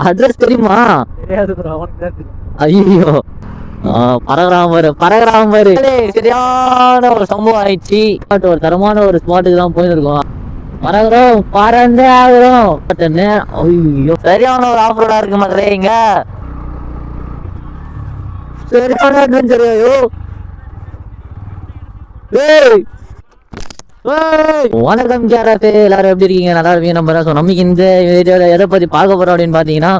Address தெரியுமா? தெரியாது bro, அவனுக்கு தான் தெரியும். ஐயோ பரகுறாம பாரு. சரியான ஒரு சம்பவம் ஆயிடுச்சு. ஒரு தரமான ஒரு ஸ்பாட்டுக்கு தான் போயிருக்கோம். பரகுறோம், பறந்தே ஆகுறோம். ஐயோ சரியான ஒரு ஆஃப் ரோடா இருக்கு மக்களே. இங்க சரியான அட்வென்ச்சர். ஐயோ வணக்கம் கேரட்டு, எல்லாரும் எப்படி இருக்கீங்க? நல்லா இருக்கீங்க நம்புறேன். ஸோ நமக்கு இந்த வீடியோவில் எதை பற்றி பார்க்க போகிறோம் அப்படின்னு பார்த்தீங்கன்னா,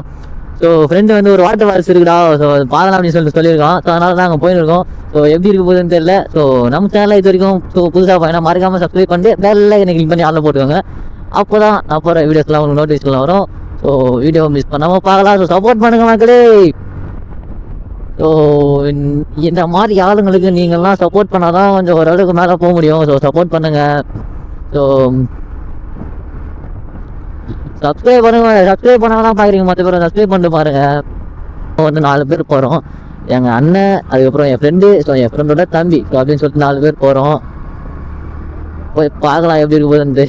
ஸோ ஃப்ரெண்டு வந்து ஒரு வாட்டர் ஃபால்ஸ் இருக்குடா, ஸோ அது பாதலாம் அப்படின்னு சொல்லியிருக்கோம். ஸோ அதனால தான் அங்கே போயிருக்கோம். ஸோ எப்படி இருக்க போகுதுன்னு தெரியல. ஸோ நம்ம சேனலில் இது வரைக்கும் ஸோ புதுசாக பார்த்தீங்கன்னா மறக்காமல் சப்ஸ்கிரைப் பண்ணிட்டு பெல்ல எனக்கு கிளிக் பண்ணி ஆளில் போட்டுக்கோங்க. அப்போ தான் நான் போகிற வீடியோஸ்லாம் உங்களுக்கு நோட்டிஃபிகேஷன் வரும். ஸோ வீடியோ மிஸ் பண்ணாமல் பார்க்கலாம். ஸோ சப்போர்ட் பண்ணுங்க மக்களே. ஸோ இந்த மாதிரி ஆளுங்களுக்கு நீங்கள்லாம் சப்போர்ட் பண்ணால் தான் கொஞ்சம் ஓரளவுக்கு மேலே போக முடியும். ஸோ சப்போர்ட் பண்ணுங்கள். ஸோ சப்ஸ்கிரைப் பண்ணுங்க. சப்ஸ்கிரைப் பண்ணால் தான் பார்க்குறீங்க, மற்ற பேர் சப்ஸ்கிரைப் பண்ணிட்டு பாருங்கள். வந்து 4 பேர் போகிறோம். எங்கள் அண்ணன், அதுக்கப்புறம் என் ஃப்ரெண்டு, ஸோ என் ஃப்ரெண்டோட தம்பி, ஸோ அப்படின்னு சொல்லிட்டு 4 பேர் போகிறோம். போய் பார்க்கலாம் எப்படி இருக்கு போகுதுன்ட்டு.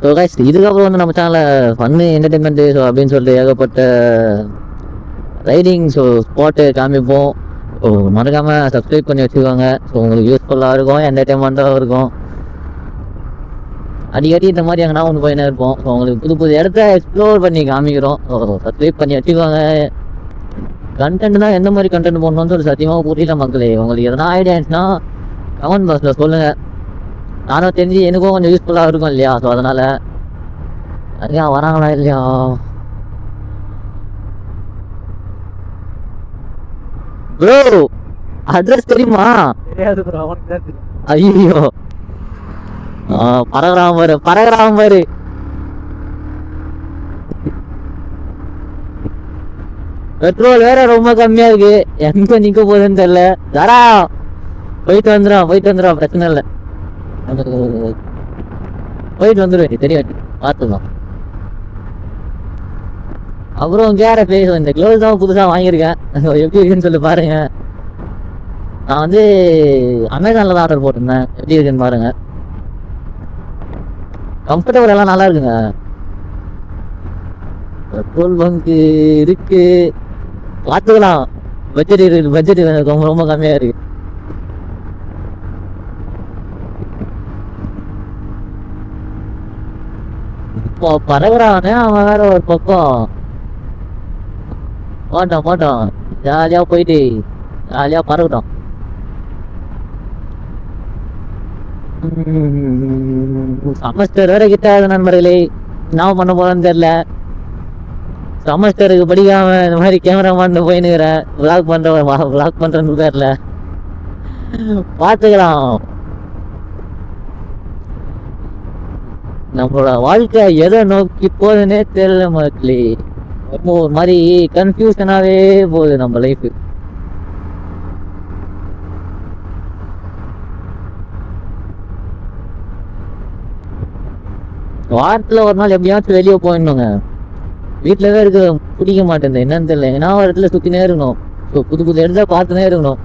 ஸோ கைஸ், இதுக்கப்புறம் வந்து நம்ம சேனலில் ஃபன்னு என்டர்டைன்மெண்ட்டு ஸோ அப்படின்னு சொல்லிட்டு ஏகப்பட்ட ரைடிங் ஸோ ஸ்பாட்டு காமிப்போம். ஸோ மறக்காமல் சப்ஸ்கிரைப் பண்ணி வச்சுக்கோங்க. ஸோ உங்களுக்கு யூஸ்ஃபுல்லாக இருக்கும், என்டர்டைன்மெண்ட்டாகவும் இருக்கும். அடிக்கடி இந்த மாதிரி எங்கன்னா ஒன்று போயினே இருப்போம். ஸோ உங்களுக்கு புது புது இடத்த எக்ஸ்ப்ளோர் பண்ணி காமிக்கிறோம். ஸோ சப்ஸ்கிரைப் பண்ணி வச்சுக்கோங்க. கண்டென்ட் தான் எந்த மாதிரி கண்டென்ட் போடணும்னு சொல்லி சத்தியமாக புரியல மக்களே. உங்களுக்கு எதனா ஐடியா இருந்துச்சுன்னா கமெண்ட் பாக்ஸில் சொல்லுங்கள். நானும் தெரிஞ்சு எனக்கும் கொஞ்சம் யூஸ்ஃபுல்லாக இருக்கும் இல்லையா? ஸோ அதனால் நிறையா வராங்களா இல்லையா? ப்ரோ அட்ரஸ் தெரியுமா? தெரியாது ப்ரோ, அவனுக்கு தான் தெரியும். ஐயோ பரகுறாம பாரு. பெட்ரோல் வேற ரொம்ப கம்மியா இருக்கு. எங்க நிக்க போகுதுன்னு தெரியல. தரா போயிட்டு வந்துடும் பிரச்சனை இல்லை. போயிட்டு வந்துடுவேன், தெரியும், பார்த்துக்கலாம். அப்புறம் கேர பேசுவேன். இந்த க்ளோஸ் தான் புதுசாக வாங்கியிருக்கேன். எப்படி இருக்குன்னு சொல்லி பாருங்க. நான் வந்து அமேசானில் தான் ஆர்டர் போட்டிருந்தேன். எப்படி இருக்குன்னு பாருங்க. கம்ஃபர்டபுள் எல்லாம் நல்லா இருக்குங்க. பெட்ரோல் பங்கு இருக்கு, பார்த்துக்கலாம். பட்ஜெட் ரொம்ப கம்மியாக இருக்கு. இப்போ பரகுறானே அவன் வேற ஒரு பக்கம். போட்டோம் ஜாலியா போயிட்டு ஜாலியா பறக்கட்டும். செமஸ்டர் வேற கிட்ட நண்பர்களே, என்ன பண்ண போறேன்னு தெரியல. செமஸ்டருக்கு படிக்காம இந்த மாதிரி கேமராமேன் போயின்னுக்கிறேன். விளாக் பண்றேன்னு தெரியல, பார்த்துக்கலாம். நம்மளோட வாழ்க்கை எதை நோக்கி போகுதுன்னே தெரியல மக்களே. ரொம்ப ஒரு மாதிரி கன்ஃபியூஷனாவே போகுது நம்ம லைஃப். வாரத்துல ஒரு நாள் எப்படியாச்சும் வெளியே போயிடணுங்க. வீட்டுலவே இருக்க பிடிக்க மாட்டேன், என்னன்னு தெரியல. ஏன்னா ஒரு இடத்துல சுத்தினே இருக்கணும். ஸோ புது புது இடத்துல பார்த்துனே இருக்கணும்.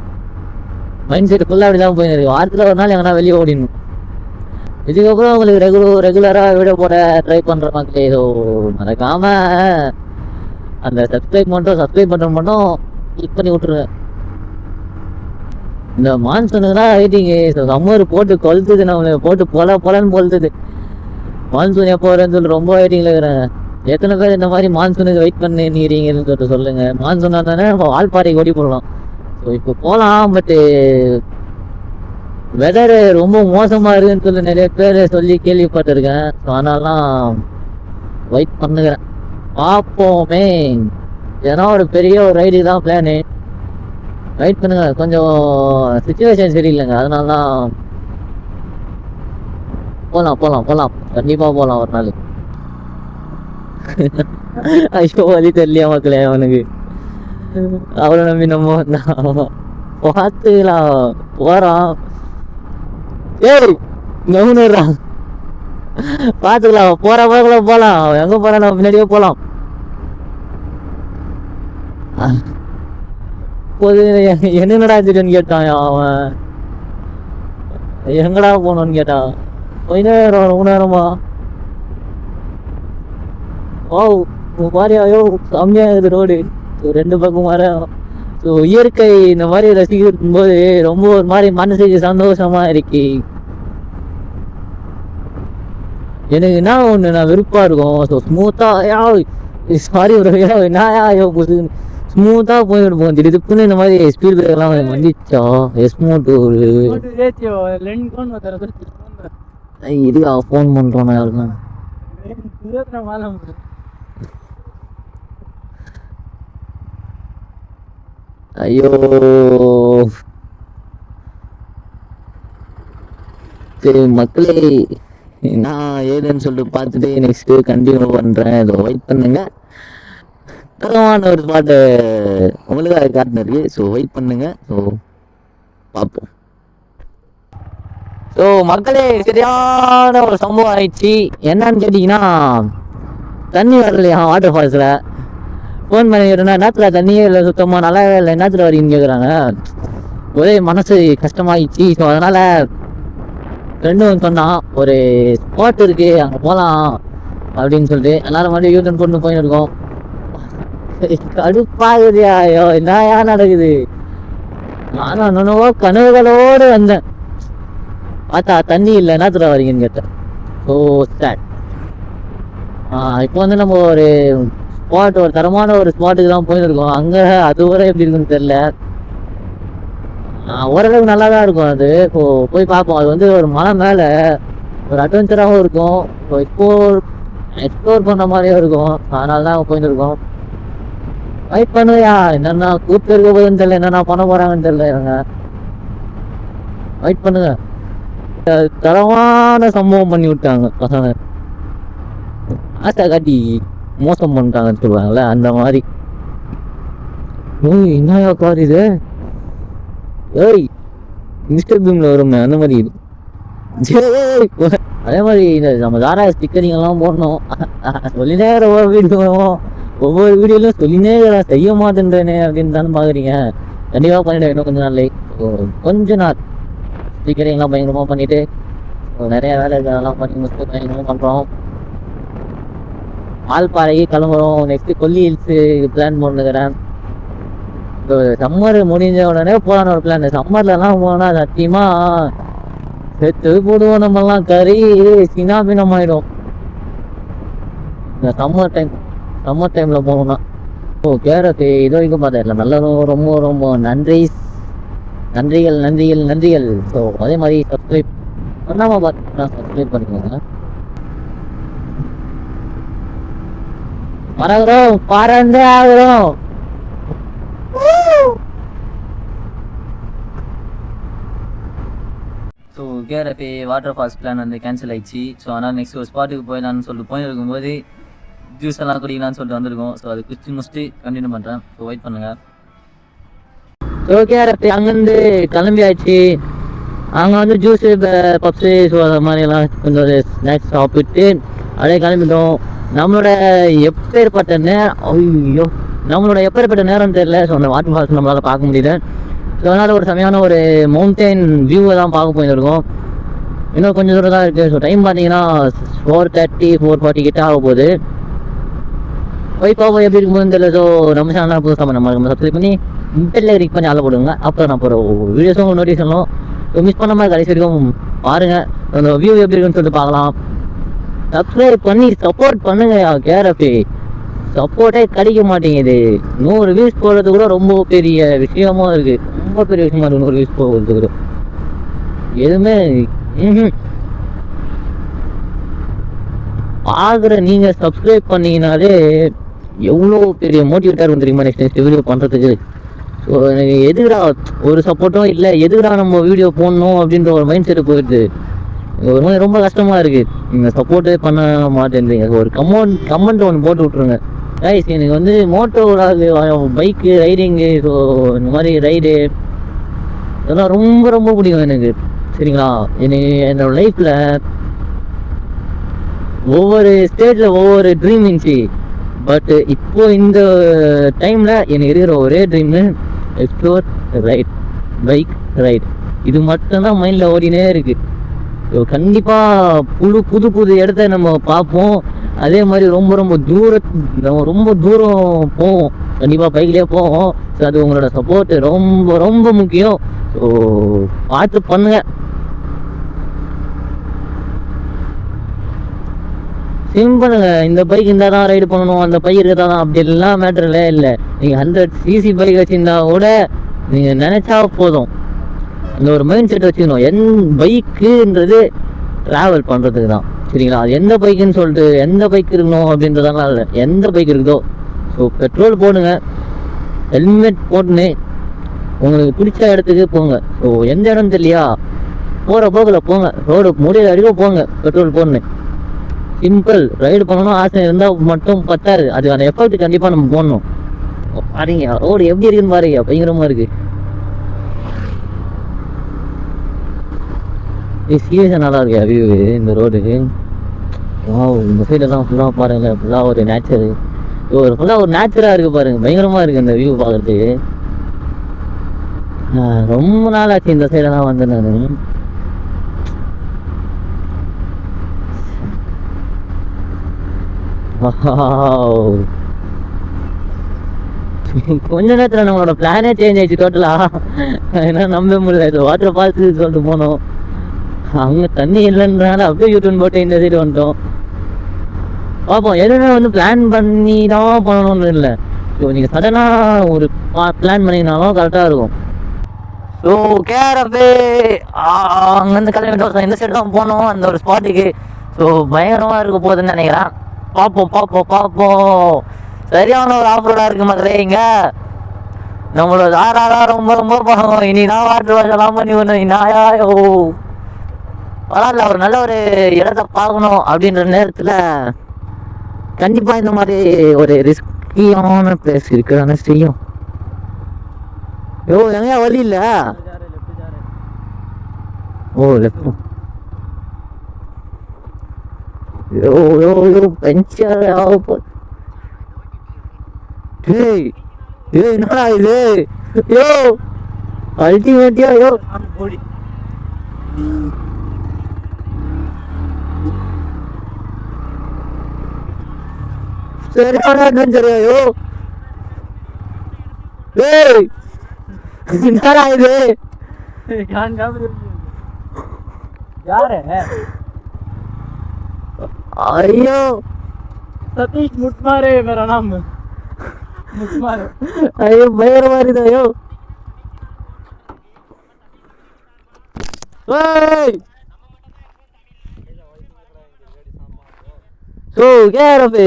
மைண்ட் செட் ஃபுல்லாக அப்படிதான் போயின்னு இருக்கு. வாரத்துல ஒரு நாள் எங்கன்னா வெளியே ஓடிடணும். இதுக்கப்புறம் உங்களுக்கு ரெகுலராக வீடியோ போட ட்ரை பண்ணுற மக்களே. ஸோ மறக்காம அந்த சப்ஸ்கிரைப் பண்ணுற மட்டும் கிளிக் பண்ணி விட்டுருங்க. இந்த மான்சூனுக்கு தான் வெயிட்டிங்கு. ஸோ சம்மர் போட்டு கொளுத்துது, நம்மளை போட்டு பொலன்னு கொளுத்துது. மான்சூன் எப்போ வரேன்னு சொல்லி ரொம்ப வெயிட்டிங்கில் இருக்கிறேன். எத்தனை பேர் இந்த மாதிரி மான்சூனுக்கு வெயிட் பண்ணிக்கிறீங்கன்னு சொல்லிட்டு சொல்லுங்க. மான்சூன் தானே நம்ம வால்பாறைக்கு ஓடி போடலாம். ஸோ இப்போ போகலாம், பட்டு வெதர் ரொம்ப மோசமாக இருக்குன்னு சொல்லி நிறைய பேர் சொல்லி கேள்விப்பட்டிருக்கேன். ஸோ அதனாலாம் வெயிட் பண்ணுகிறேன், பார்ப்போமே. ஏன்னா ஒரு பெரிய ஒரு ரைடு தான் பிளானு. வெயிட் பண்ணுங்க, கொஞ்சம் சிச்சுவேஷன் சரியில்லைங்க. அதனால தான் போகலாம் கண்டிப்பாக போகலாம் ஒரு நாள். ஐயோ வழி தெரியலையா மக்களே அவனுக்கு. அவளை நம்பி நம்ம பார்த்துக்கலாம். போகிறான், ஏய் கவுனுறான், பார்த்துக்கலாம். போகலாம். எங்கே போகிறான், நம்ம முன்னாடியே போகலாம். என்னடா திடீர்னு கேட்டான் அவன். எங்கடா போகணும்னு கேட்டா கொஞ்ச நேரம் ரொம்ப நேரமா பாரியாயோ கம்மியா இருக்குது ரோடு. ரெண்டு பக்கம் மரம். ஸோ இயற்கை இந்த மாதிரி ரசிக்கும் போது ரொம்ப ஒரு மாதிரி மனசுக்கு சந்தோஷமா இருக்கு. எனக்கு என்ன ஒன்று நான் விருப்பா இருக்கும். ஸோ ஸ்மூத்தா சாரி ஒரு ஸ்மூத்தா போயிருப்போம். திடீர்னு இந்த மாதிரி ஸ்பீட் பிரேக்லாம் வந்துச்சா ஸ்மூத் ஒரு இதுக்கா ஃபோன் பண்றோம் யாருக்கும். ஐயோ சரி மக்களே, நான் ஏதுன்னு சொல்லிட்டு பார்த்துட்டு நெக்ஸ்ட் கண்டினியூ பண்றேன். இதை வெயிட் பண்ணுங்க. தரமான ஒரு பாட்டு உங்களுக்காக காட்டினருக்கு. ஸோ வெயிட் பண்ணுங்க. ஸோ பார்ப்போம். ஸோ மக்களே, சரியான ஒரு சம்பவம் ஆயிடுச்சு. என்னன்னு கேட்டிங்கன்னா, தண்ணி வரலையா வாட்டர் ஃபால்ஸில். ஃபோன் பண்ணிக்கிறேன்னா நேரத்தில் தண்ணியே இல்லை, சுத்தமாக நல்லாவே இல்லை, நேரத்தில் வரீங்கன்னு கேட்குறாங்க. ஒரே மனசு கஷ்டமாயிடுச்சு. ஸோ அதனால் ஃப்ரெண்டும் சொன்னான் ஒரு ஸ்பாட் இருக்கு அங்கே போகலாம் அப்படின்னு சொல்லிட்டு எல்லாரும் மாதிரி யூட்டன் கொண்டு போயிருக்கோம். கடுப்பாகுதியா? ஐயோ என்னயா நடக்குது? நானும் என்னவோ கனவுகளோடு வந்தேன். பார்த்தா தண்ணி இல்லை, என்னத்துல வரீங்கன்னு கேட்டேன். So start. இப்போ வந்து நம்ம ஒரு ஸ்பாட், ஒரு தரமான ஒரு ஸ்பாட்டுக்கு தான் போயிருக்கோம். அங்கே அது வரை எப்படி இருக்குன்னு தெரியல. ஓரளவுக்கு நல்லா தான் இருக்கும் அது. இப்போ போய் பார்ப்போம். அது வந்து ஒரு மலை மேலே ஒரு அட்வென்ச்சராகவும் இருக்கும். இப்போ எக்ஸ்ப்ளோர் பண்ணுற மாதிரியும் இருக்கும். அதனால தான் போயிருக்கோம். வெயிட் பண்ணுயா, என்னென்னா கூப்பிட்டு இருக்க போதுன்னு தெரியல, என்னென்ன பண்ண போகிறாங்கன்னு தெரியல. இவங்க வெயிட் பண்ணுங்க. தரமான சம்பவம் பண்ணி விட்டாங்க பசங்க. ஆசை காட்டி மோசம் பண்ணிட்டாங்கன்னு சொல்லுவாங்கல்ல, அந்த மாதிரி. ஓய் என்னயா கார் இது? ஏய் மிஸ்டர் பீம்ல வருமே அந்த மாதிரி இது. அதே மாதிரி நம்ம தாரா ஸ்டிக்கரிங் எல்லாம் போடணும். சொல்லினே ஒவ்வொரு வீடியோலையும் சொல்லினே செய்ய மாட்டேன்றேனே அப்படின்னு தானே பார்க்குறீங்க. கண்டிப்பாக பண்ணிவிடுவேன் இன்னும் கொஞ்சம் நாள். கொஞ்ச நாள் ஸ்டிக்கரிங்லாம் பயங்கரமாக பண்ணிவிட்டு நிறைய வேலை இதெல்லாம் பண்ணி முடிச்சுட்டு பயங்கரமாக பண்ணுறோம். ஆள்பாறைக்கு கிளம்புறோம். நெக்ஸ்ட்டு கொல்லி ஹில்ஸு பிளான் பண்ணுகிறேன். இப்போ சம்மர் முடிஞ்ச உடனே போகலான்னு ஒரு பிளான். சம்மர்லலாம் போனால் சத்தியமாக செத்து போடுவோம். நம்மலாம் கறி சினா பினம் ஆகிடும் இந்த சம்மர் டைமில் போகணும்னா. கேரட்டு இது வரைக்கும் பார்த்தேன். நல்லதும் ரொம்ப ரொம்ப நன்றிகள். ஸோ அதே மாதிரி சப்ஸ்கிரைப் பண்ணாமல் பார்த்தீங்கன்னா சப்ஸ்கிரைப் பண்ணிக்கோங்க. பறந்தே ஆகிறோம். So KRF water falls plan வந்து கேன்சல் ஆயிடுச்சு. ஸோ அதனால் நெக்ஸ்ட் ஒரு ஸ்பாட்டுக்கு போயிடலான்னு சொல்லிட்டு போயிருக்கும்போது ஜூஸ் எல்லாம் குடிக்கலான்னு சொல்லிட்டு வந்திருக்கோம். ஸோ அது குடிச்சு முடிச்சுட்டு கண்டினியூ பண்ணுறேன். ஸோ வெயிட் பண்ணுங்கள். ஸோ கேஆர்எஃப் அங்கேருந்து கிளம்பி ஆயிடுச்சு. அங்கே வந்து ஜூஸு பப்ஸு ஸோ அது மாதிரிலாம் கொஞ்சம் ஸ்நாக்ஸ் சாப்பிட்டு அப்படியே கிளம்பிட்டோம். நம்மளோட எப்பேற்பட்ட நேரம் தெரியல. ஸோ அந்த வாட்டர் ஃபால்ஸ் நம்மளால் பார்க்க முடியல. ஸோ அதனால் ஒரு செமையான ஒரு மவுண்டைன் வியூவை தான் பார்க்க போயிருக்கோம். இன்னும் கொஞ்சம் தூரம் தான் இருக்குது. ஸோ டைம் பார்த்தீங்கன்னா 4:30 4:40 கிட்ட ஆக போகுது. போய் பார்ப்போம் எப்படி இருக்கும்போது தெரியல. ஸோ நம்ம சேனல் புதுசாக நம்ம சப்ஸ்கிரைப் பண்ணி பெல்ல கிளிக் பண்ணி ஆள போடுங்க. அப்புறம் நான் போகிற வீடியோஸும் நோட்டிஃபிகேஷனும் மிஸ் பண்ண மாதிரி கடைசி வரைக்கும் பாருங்கள். அந்த வியூ எப்படி இருக்குன்னு சொல்லிட்டு பார்க்கலாம். சப்ஸ்கிரைப் பண்ணி சப்போர்ட் பண்ணுங்க. கேஆர்எஃப் சப்போர்ட்டே கிடைக்க மாட்டேங்குது. 100 வியூஸ் போடுறது கூட ரொம்ப பெரிய விஷயமா இருக்கு. ரொம்ப பெரிய விஷயமா இருக்கு 100 வியூஸ் போடுறது கூட. எதுவுமே ஆகிற நீங்க சப்ஸ்கிரைப் பண்ணீங்கனாலே எவ்வளோ பெரிய மோட்டிவேட்டாக தெரியுமா நெக்ஸ்ட் வீடியோ பண்ணுறதுக்கு. ஸோ எனக்கு எதுக்குடா ஒரு சப்போர்ட்டும் இல்லை, எதுக்குடா நம்ம வீடியோ போடணும் அப்படின்ற ஒரு மைண்ட் செட்டு போயிடுது. ஒரு மாதிரி ரொம்ப கஷ்டமாக இருக்குது. நீங்கள் சப்போர்ட்டே பண்ண மாட்டேன்றீங்க. ஒரு கமெண்ட் ஒன்று போட்டு விட்ருங்க. ரைஸ் எனக்கு வந்து மோட்டோ பைக்கு ரைடிங்கு ஸோ இந்த மாதிரி ரைடு இதெல்லாம் ரொம்ப ரொம்ப பிடிக்கும் எனக்கு. சரிங்களா? என்னோட லைஃப்பில் ஒவ்வொரு ஸ்டேஜில் ஒவ்வொரு ட்ரீம் இருந்துச்சு. பட் இப்போ இந்த டைமில் எனக்கு இருக்கிற ஒரே ட்ரீமு எக்ஸ்ப்ளோர் பைக் ரைட். இது மட்டும்தான் மைண்டில் ஓடினே இருக்கு. ஸோ கண்டிப்பாக புது புது இடத்த நம்ம பார்ப்போம். அதே மாதிரி ரொம்ப தூரம் போவோம். கண்டிப்பாக பைக்லேயே போவோம். ஸோ அது உங்களோட சப்போர்ட் ரொம்ப ரொம்ப முக்கியம். ஸோ பார்த்து பண்ணுங்க. சிம்பிளுங்க. இந்த பைக் இருந்தால் தான் ரைடு பண்ணணும், அந்த பைக் இருந்தால் தான், அப்படி எல்லாம் மேட்டர்லே இல்லை. நீங்கள் 100cc பைக் வச்சுருந்தா கூட நீங்கள் நினச்சா போதும். அந்த ஒரு மைண்ட் செட் வச்சுக்கணும். பைக்குன்றது ட்ராவல் பண்ணுறதுக்கு தான், சரிங்களா? அது எந்த பைக்குன்னு சொல்லிட்டு எந்த பைக் இருக்கணும் அப்படின்றதெல்லாம் இல்லை. எந்த பைக் இருக்குதோ. ஸோ பெட்ரோல் போடுங்க, ஹெல்மெட் போட்டுன்னு உங்களுக்கு பிடிச்ச இடத்துக்கு போங்க. ஸோ எந்த இடம் தெரியலையா, போகிற போக்கில் போங்க, ரோடு முடியல வரைக்கும் போங்க, பெட்ரோல் போடணு. சிம்பிள். ரைடு பண்ணணும் ஆசை இருந்தால் மட்டும் பத்தாது, அதுக்கான எஃபர்ட் கண்டிப்பாக நம்ம போடணும். பாருங்க ரோடு எப்படி இருக்குன்னு பாருங்க, பயங்கரமாக இருக்கு. சீரியஸாக நல்லா இருக்கு வியூ இந்த ரோடுக்கு. இந்த சைடெல்லாம் ஃபுல்லாக பாருங்களேன், ஃபுல்லாக ஒரு நேச்சரு, ஃபுல்லாக ஒரு நேச்சராக இருக்குது பாருங்க, பயங்கரமாக இருக்குது இந்த வியூ பார்க்குறதுக்கு. ரொம்ப நாள் ஆச்சு இந்த சைடெல்லாம் வந்து நான். கொஞ்ச நேரத்தில் நம்மளோட பிளானே சேஞ்ச் ஆயிடுச்சு டோட்டலா. ஏன்னா நம்ப முடியல. வாட்டர் ஃபால்ஸ் சொல்லிட்டு போனோம், அங்கே தண்ணி இல்லைன்றனால அப்படியே யூட்டன் போட்டு இந்த சைடு வந்துட்டோம். பார்ப்போம். எதுவுமே வந்து பிளான் பண்ணி தான் பண்ணணும்னு இல்லை. ஸோ நீங்கள் சடனாக ஒரு பிளான் பண்ணினாலும் கரெக்டாக இருக்கும். ஸோ கேரப்பே அங்கேருந்து கிளம்பிட்டோம். இந்த சைடு தான் போனோம், அந்த ஒரு ஸ்பாட்டுக்கு. ஸோ பயங்கரமாக இருக்க போகுதுன்னு நினைக்கிறேன். பார்ப்போம். சரியான ஒரு ஆஃபரோட இருக்கு மக்களே. இங்க நம்மளோட ஆறாதான் ரொம்ப ரொம்ப பாவம். இனி நான் வாட்டர் வாஷெல்லாம் பண்ணி ஒன்று நாயாயோ பரவாயில்ல. ஒரு நல்ல ஒரு இடத்த பார்க்கணும் அப்படின்ற நேரத்தில் கண்டிப்பாக இந்த மாதிரி ஒரு ரிஸ்கியான பிளேஸ் இருக்குதானே செய்யும். எங்கேயா வழி இல்லை. லெஃப்ட். பஞ்சர் ஆக. என்னடா இது? அல்டிமேட்டியா சரியான அட்வென்ச்சரா என்னடா இது? யாரு? ஐயோ सतीश मुटमारे मेरा नाम मुटमारे. ஐயோ பயங்கரமா இருக்குது. ஐயோ ஸோ கேரப்பே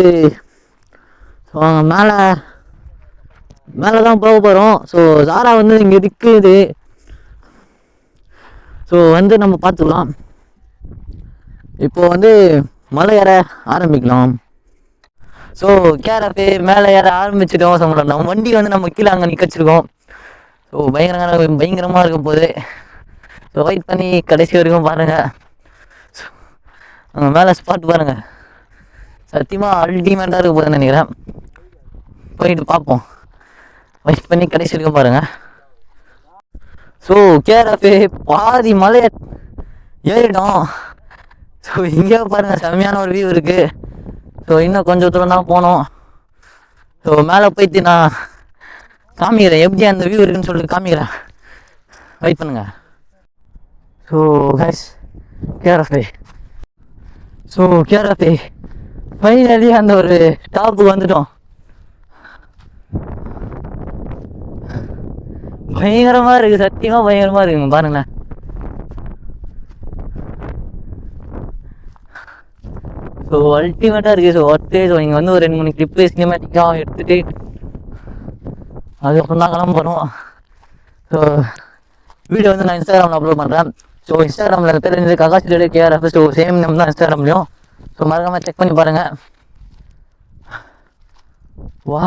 மேலே தான் போக போகிறோம். ஸோ சாரா வந்து இங்கே இருக்குது. ஸோ வந்து நம்ம பார்த்துக்கலாம். இப்போ வந்து மலை ஏற ஆரம்பிக்கலாம். ஸோ கேரப்பே மேலே ஏற ஆரம்பிச்சிட்டோம். ஸோ நம்ம வண்டி வந்து நம்ம கீழே அங்கே நிற்க வச்சிருக்கோம். ஸோ பயங்கரமாக இருக்கும் போது. ஸோ வெயிட் பண்ணி கடைசி வரைக்கும் பாருங்கள். அங்கே மேலே ஸ்பாட் பாருங்கள், சத்தியமாக அல்டிமேட்டாக இருக்க போதுன்னு நினைக்கிறேன். போயிட்டு பார்ப்போம். வெயிட் பண்ணி கடைசி வரைக்கும் பாருங்கள். ஸோ கேரப்பே பாதி மலையை ஏறிடும். ஸோ இங்கே பாருங்கள் செம்மையான ஒரு வியூ இருக்குது. ஸோ இன்னும் கொஞ்சம் தூரம் தான் போனோம். ஸோ மேலே போயிட்டு நான் காமிக்கிறேன் எப்படி அந்த வியூ இருக்குன்னு சொல்லிட்டு காமிக்கிறேன். வெயிட் பண்ணுங்கள். ஸோ கைஸ் கேரப்பே. ஸோ கேரப்பே ஃபைனலி அந்த ஒரு டாப்புக்கு வந்துட்டோம். பயங்கரமாக இருக்குது, சத்தியமாக பயங்கரமாக இருக்குங்க பாருங்களேன். ஸோ அல்டிமேட்டாக இருக்குது. So worth. ஸோ இங்கே வந்து ஒரு 2-3 கிளிப்பு சினிமேட்டிக்காக எடுத்துகிட்டு அதுக்கப்புறம் தான் கிளம்புறோம். ஸோ வீடியோ வந்து நான் இன்ஸ்டாகிராமில் அப்லோட் பண்ணுறேன். ஸோ இன்ஸ்டாகிராமில் தெரிஞ்சது ககாஷ் டேடு கேஆர்எஃப். ஸோ சேம் நேம் தான் இன்ஸ்டாகிராம்லையும். ஸோ மறக்காமல் செக் பண்ணி பாருங்கள். வா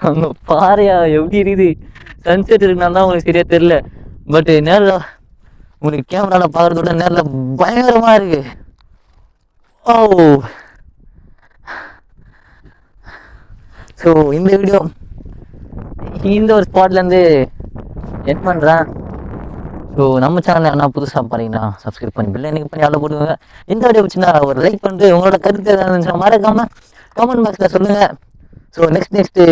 அங்கே பாறையா எப்படி இருக்குது. சன்செட் இருக்குனால தான் உங்களுக்கு சரியாக தெரில. பட் நேரில் உங்களுக்கு கேமராவில் பார்க்குறதோட நேரில் பயங்கரமாக இருக்குது. ஸோ இந்த வீடியோ இந்த ஒரு ஸ்பாட்லேருந்து எட் பண்ணுறேன். ஸோ நம்ம சேனலில் என்ன புதுசாக பாருங்கன்னா சப்ஸ்கிரைப் பண்ணி பில்லை எனக்கு பண்ணி அதில் போடுவாங்க. இந்த வீடியோ பிடிச்சிருந்தா ஒரு லைக் பண்ணிட்டு உங்களோட கருத்து எதாவது இருந்துச்சுன்னா மறக்காமல் கமெண்ட் பாக்ஸில் சொல்லுங்கள். ஸோ நெக்ஸ்ட்டு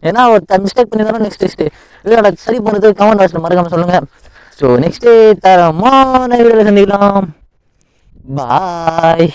ஏன்னா ஒரு மிஸ்டேக் பண்ணியிருந்தாலும் நெக்ஸ்ட்டு வீடியோட சரி பண்ணுறது கமெண்ட் பாக்ஸில் மறக்காமல் சொல்லுங்கள். ஸோ நெக்ஸ்ட்டு தரமான வீடியோவில் சந்திக்கலாம். பாய்.